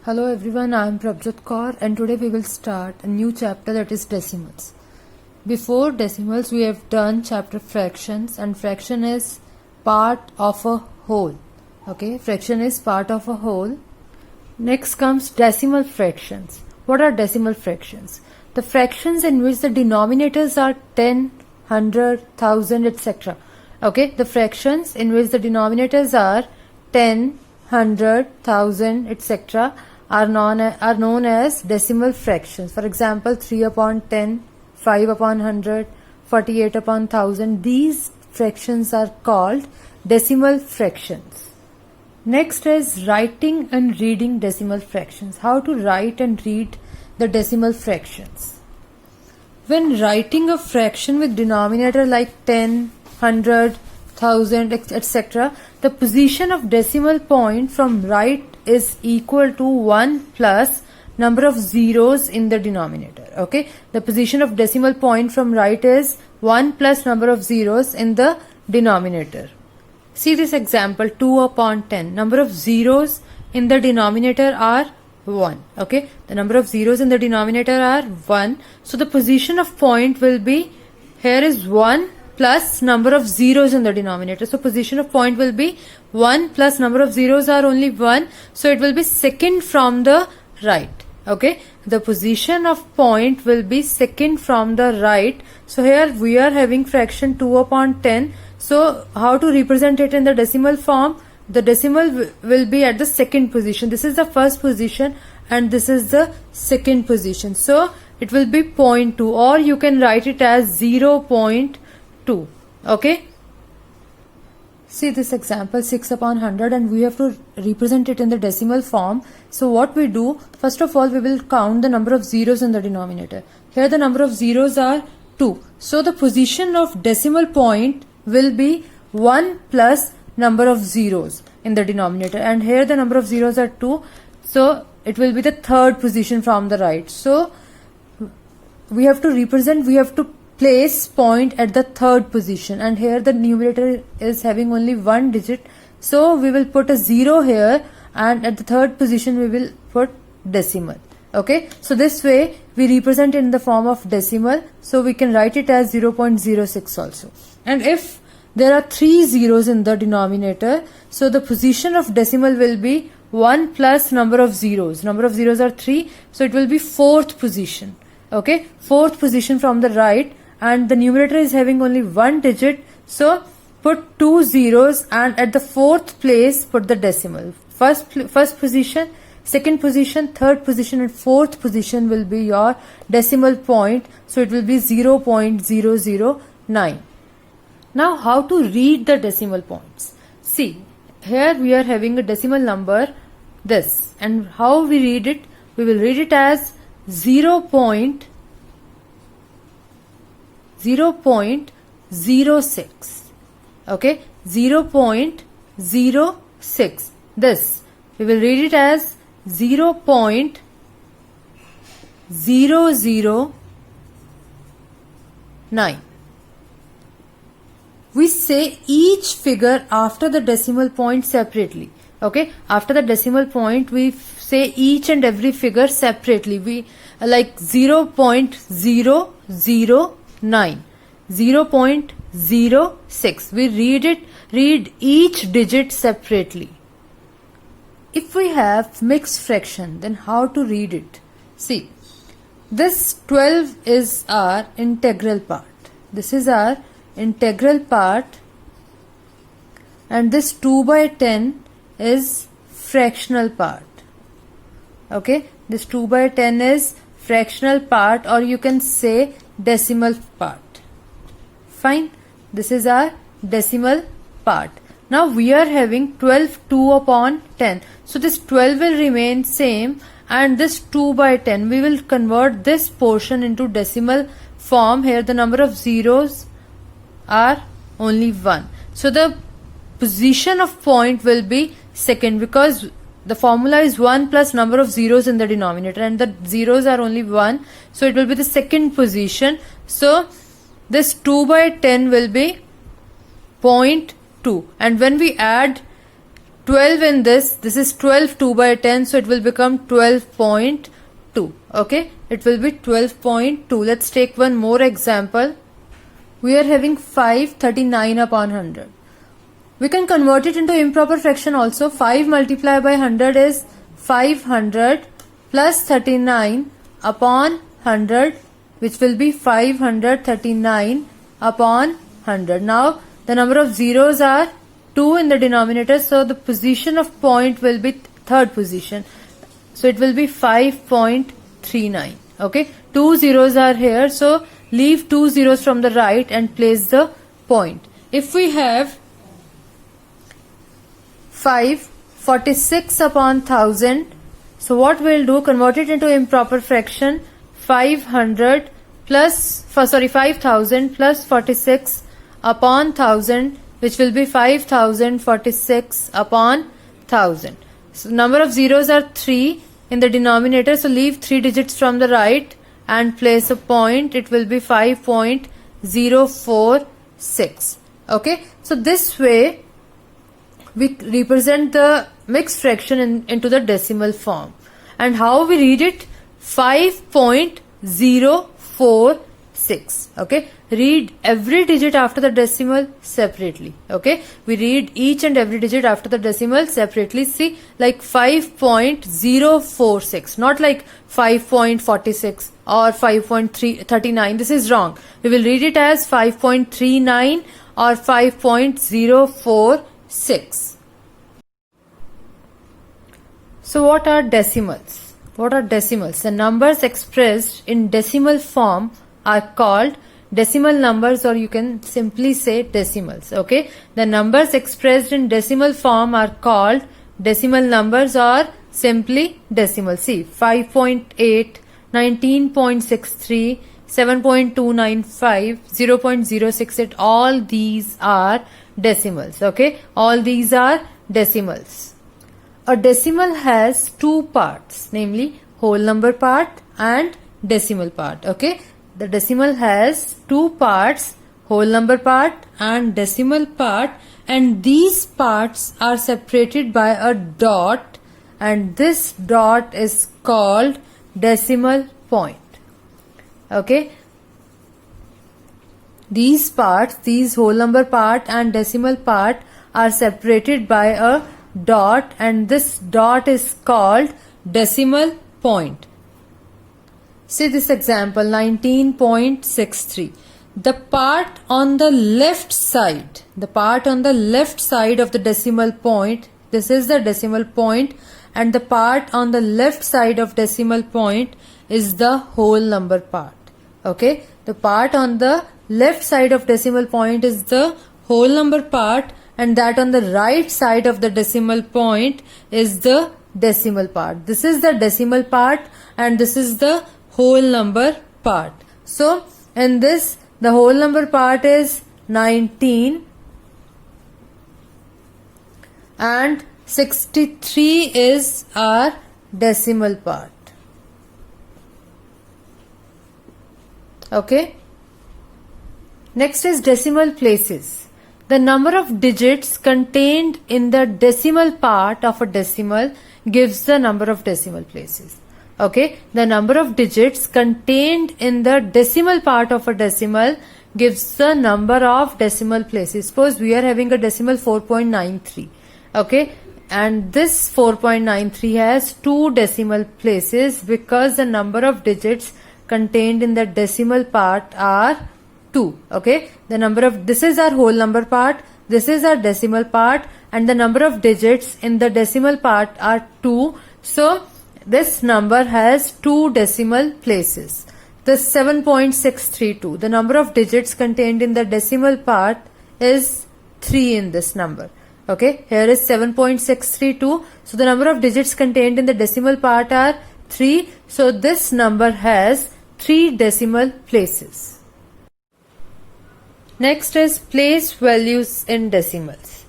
Hello everyone, I am Prabjot Kaur and today we will start a new chapter, that is decimals. Before decimals we have done chapter fractions, and fraction is part of a whole. Okay, fraction is part of a whole. Next comes decimal fractions. What are decimal fractions? The fractions in which the denominators are 10, 100, 1000, etc. Okay, the fractions in which the denominators are 10, 100, 1000, etc. are known as decimal fractions. For example, 3 upon 10, 5 upon 100, 48 upon 1000. These fractions are called decimal fractions. Next is writing and reading decimal fractions. How to write and read the decimal fractions. When writing a fraction with denominator like 10, 100, 1000, etc., the position of decimal point from right is equal to 1 plus number of zeros in the denominator. Okay, the position of decimal point from right is 1 plus number of zeros in the denominator. See this example, 2 upon 10. Number of zeros in the denominator are 1. Okay, the number of zeros in the denominator are 1. So the position of point will be, here is 1 plus number of zeros in the denominator. So position of point will be 1 plus number of zeros are only 1. So it will be second from the right. Okay, the position of point will be second from the right. So here we are having fraction 2 upon 10. So how to represent it in the decimal form? The decimal will be at the second position. This is the first position and this is the second position. So it will be 0.2, or you can write it as 0.2. Okay. See this example, 6 upon 100, and we have to represent it in the decimal form. So what we do, first of all we will count the number of zeros in the denominator. Here the number of zeros are 2. So the position of decimal point will be 1 plus number of zeros in the denominator, and here the number of zeros are 2. So it will be the third position from the right. So we have to place point at the third position, and here the numerator is having only one digit, so we will put a 0 here, and at the third position we will put decimal. Okay, so this way we represent it in the form of decimal, so we can write it as 0.06 also. And if there are 3 zeros in the denominator, so the position of decimal will be 1 plus number of zeros. Number of zeros are 3, so it will be fourth position. Okay, fourth position from the right, and the numerator is having only one digit, so put 2 zeros, and at the fourth place put the decimal. First position, second position, third position, and fourth position will be your decimal point, so it will be 0.009. Now how to read the decimal points? See, here we are having a decimal number this, and how we read it? We will read it as 0.06. Okay, 0.06. This we will read it as 0.009. We say each figure after the decimal point separately. Okay, after the decimal point we say each and every figure separately. We like 0.009, 0.06. We read each digit separately. If we have mixed fraction, then how to read it? See, this 12 is our integral part. This is our integral part, and this 2 by 10 is fractional part. Okay, this 2 by 10 is fractional part, or you can say decimal part. Fine, this is our decimal part. Now we are having 12 2 upon 10, so this 12 will remain same, and this 2 by 10 we will convert this portion into decimal form. Here the number of zeros are only 1, so the position of point will be second, because the formula is 1 plus number of zeros in the denominator, and the zeros are only 1, so it will be the second position. So this 2 by 10 will be 0.2, and when we add 12 in this is 12 2 by 10, so it will become 12.2. Okay, it will be 12.2. Let's take one more example. We are having 539 upon 100. We can convert it into improper fraction also. 5 multiplied by 100 is 500 plus 39 upon 100, which will be 539 upon 100. Now the number of zeros are 2 in the denominator, so the position of point will be third position. So it will be 5.39. Okay, 2 zeros are here, so leave 2 zeros from the right and place the point. If we have 546 upon 1000, so what we'll do, convert it into improper fraction. 5000 plus 46 upon 1000, which will be 5046 upon 1000. So number of zeros are 3 in the denominator, so leave 3 digits from the right and place a point. It will be 5.046. Okay, so this way we represent the mixed fraction into the decimal form. And how we read it? 5.046. Okay, read every digit after the decimal separately. Okay, we read each and every digit after the decimal separately. See, like 5.046, not like 5.46 or 5.39. This is wrong. We will read it as 5.39 or 5.046. So what are decimals? What are decimals? The numbers expressed in decimal form are called decimal numbers, or you can simply say decimals. Okay, the numbers expressed in decimal form are called decimal numbers or simply decimals. See, 5.8, 19.63, 7.295, 0.068, all these are decimals. Okay, all these are decimals. A decimal has two parts, namely whole number part and decimal part. Okay, the decimal has two parts, whole number part and decimal part, and these parts are separated by a dot, and this dot is called decimal point. Okay, these parts, these whole number part and decimal part, are separated by a dot, and this dot is called decimal point. See this example, 19.63. The part on the left side, of the decimal point, this is the decimal point, and the part on the left side of decimal point is the whole number part. Okay, the part on the left side of decimal point is the whole number part, and that on the right side of the decimal point is the decimal part. This is the decimal part and this is the whole number part. So in this, the whole number part is 19 and 63 is our decimal part. Okay, next is decimal places. The number of digits contained in the decimal part of a decimal gives the number of decimal places. Okay, the number of digits contained in the decimal part of a decimal gives the number of decimal places. Suppose we are having a decimal 4.93. Okay, and this 4.93 has two decimal places because the number of digits contained in the decimal part are 2. Okay, the number of, this is our whole number part, this is our decimal part, and the number of digits in the decimal part are 2. So this number has two decimal places. This 7.632, the number of digits contained in the decimal part is 3 in this number. Okay, here is 7.632. So the number of digits contained in the decimal part are 3. So this number has 3 decimal places. Next is place values in decimals.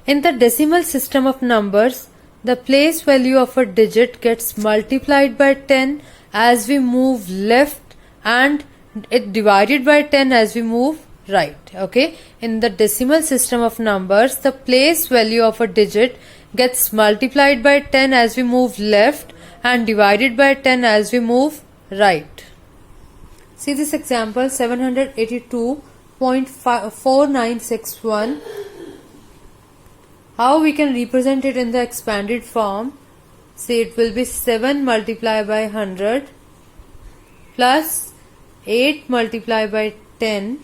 In the decimal system of numbers, the place value of a digit gets multiplied by 10 as we move left and it divided by 10 as we move right. Okay, in the decimal system of numbers, the place value of a digit gets multiplied by 10 as we move left and divided by 10 as we move right. See this example, 782.4961. How we can represent it in the expanded form? See, it will be 7 multiplied by 100 plus 8 multiplied by 10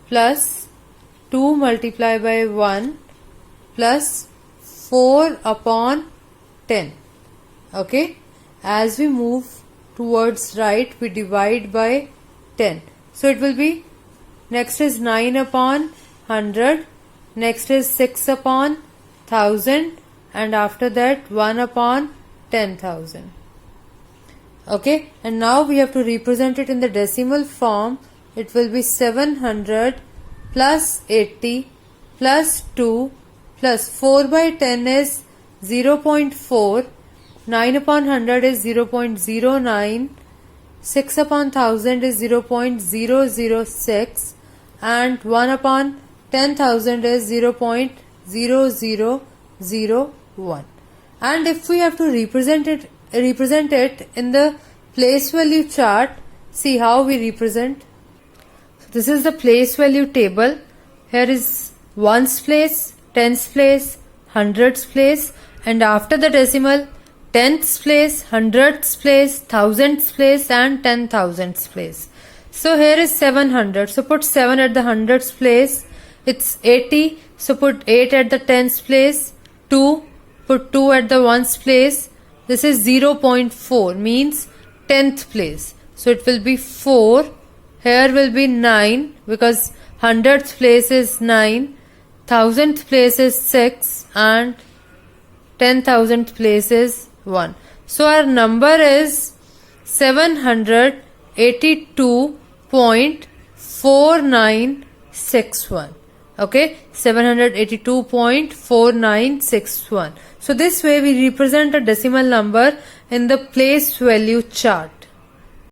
plus 2 multiplied by 1 plus 4 upon 10. Okay, as we move towards right, we divide by 10. So it will be, next is 9 upon 100, next is 6 upon 1000, and after that 1 upon 10,000. Okay, and now we have to represent it in the decimal form. It will be 700 plus 80 plus 2 plus 4 by 10 is 0.4, 9 upon 100 is 0.09, 6 upon 1000 is 0.006, and 1 upon 10,000 is 0.0001. And if we have to represent it in the place value chart, see how we represent. So this is the place value table. Here is ones place, tens place, hundreds place, and after the decimal, tenths place, hundredths place, thousandths place, and 10,000ths place. So here is 700. So put 7 at the hundredths place. It's 80. So put 8 at the tens place. 2. Put 2 at the ones place. This is 0.4, means 10th place. So it will be 4. Here will be 9 because hundredth place is 9. Thousandth place is 6 and 10,000th place is 1. So our number is 782.4961. Okay, 782.4961. So this way we represent a decimal number in the place value chart.